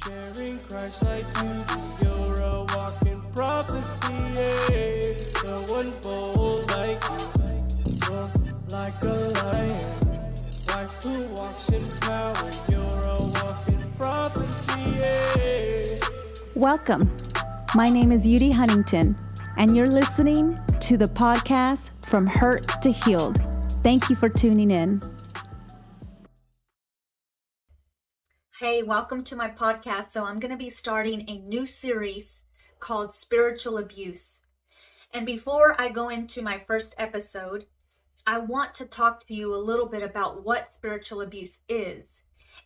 Sharing Christ like you do, you're a walking prophecy. Yeah. No one bold like you, roar like a lion. Wife who walks in power, you're a walking prophecy. Yeah. Welcome. My name is Yudi Huntington, and you're listening to the podcast From Hurt to Healed. Thank you for tuning in. Hey, welcome to my podcast. So I'm going to be starting a new series called Spiritual Abuse. And before I go into my first episode, I want to talk to you a little bit about what spiritual abuse is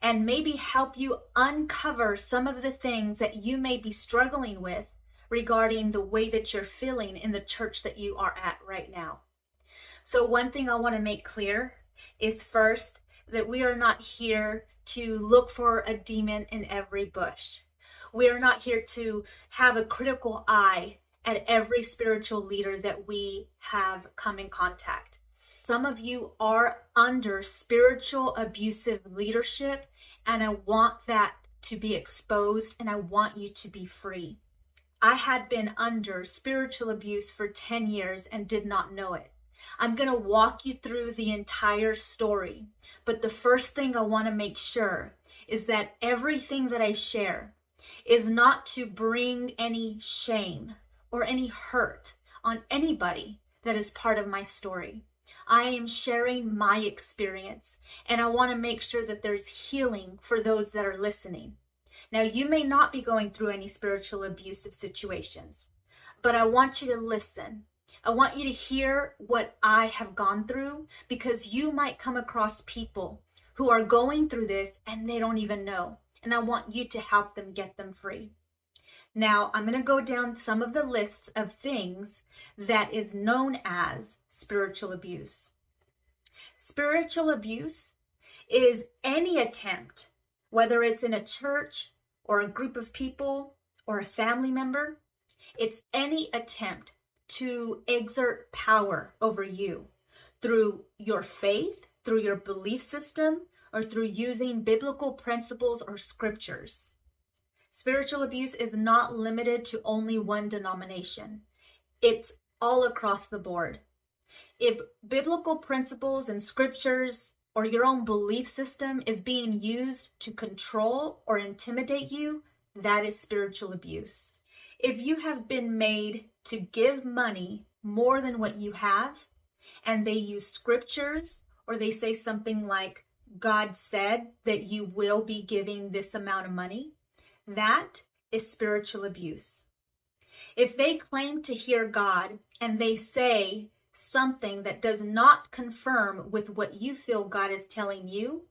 and maybe help you uncover some of the things that you may be struggling with regarding the way that you're feeling in the church that you are at right now. So one thing I want to make clear is first that we are not here to look for a demon in every bush. We are not here to have a critical eye at every spiritual leader that we have come in contact. Some of you are under spiritual abusive leadership, and I want that to be exposed, and I want you to be free. I had been under spiritual abuse for 10 years and did not know it. I'm going to walk you through the entire story, but the first thing I want to make sure is that everything that I share is not to bring any shame or any hurt on anybody that is part of my story. I am sharing my experience, and I want to make sure that there's healing for those that are listening. Now, you may not be going through any spiritual abusive situations, but I want you to listen. I want you to hear what I have gone through, because you might come across people who are going through this and they don't even know. And I want you to help them get them free. Now, I'm going to go down some of the lists of things that is known as spiritual abuse. Spiritual abuse is any attempt, whether it's in a church or a group of people or a family member, it's any attempt to exert power over you through your faith, through your belief system, or through using biblical principles or scriptures. Spiritual abuse is not limited to only one denomination. It's all across the board. If biblical principles and scriptures or your own belief system is being used to control or intimidate you, that is spiritual abuse. If you have been made to give money more than what you have, and they use scriptures, or they say something like, God said that you will be giving this amount of money, that is spiritual abuse. If they claim to hear God and they say something that does not confirm with what you feel God is telling you,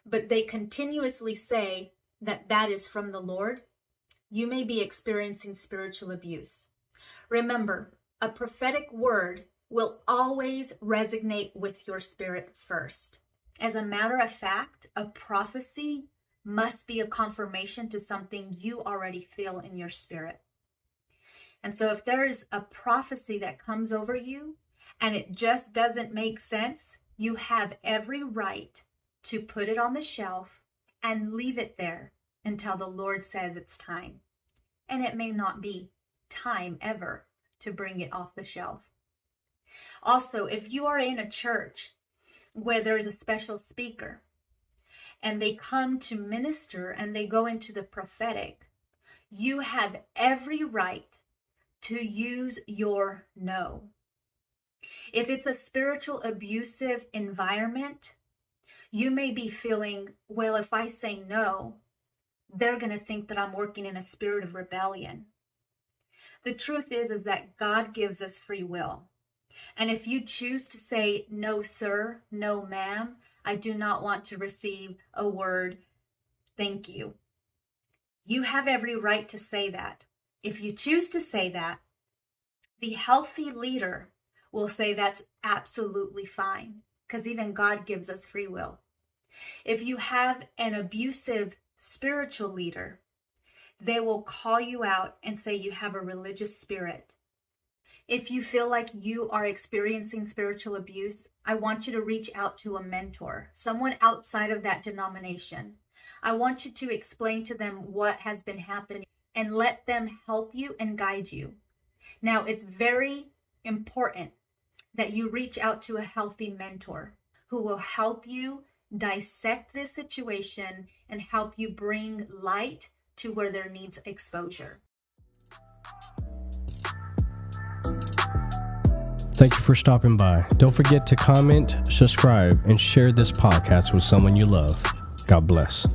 but they continuously say that that is from the Lord, you may be experiencing spiritual abuse. Remember, a prophetic word will always resonate with your spirit first. As a matter of fact, a prophecy must be a confirmation to something you already feel in your spirit. And so if there is a prophecy that comes over you and it just doesn't make sense, you have every right to put it on the shelf and leave it there until the Lord says it's time. And it may not be time ever to bring it off the shelf. Also, if you are in a church where there's a special speaker and they come to minister and they go into the prophetic, you have every right to use your no. If it's a spiritual abusive environment, you may be feeling, well, if I say no, they're going to think that I'm working in a spirit of rebellion. The truth is that God gives us free will. And if you choose to say, no, sir, no, ma'am, I do not want to receive a word, thank you. You have every right to say that. If you choose to say that, the healthy leader will say that's absolutely fine, because even God gives us free will. If you have an abusive spiritual leader, they will call you out and say you have a religious spirit. If you feel like you are experiencing spiritual abuse, I want you to reach out to a mentor, someone outside of that denomination, I want you to explain to them what has been happening and let them help you and guide you. Now, it's very important that you reach out to a healthy mentor who will help you dissect this situation and help you bring light to where there needs exposure. Thank you for stopping by. Don't forget to comment, subscribe, and share this podcast with someone you love. God bless.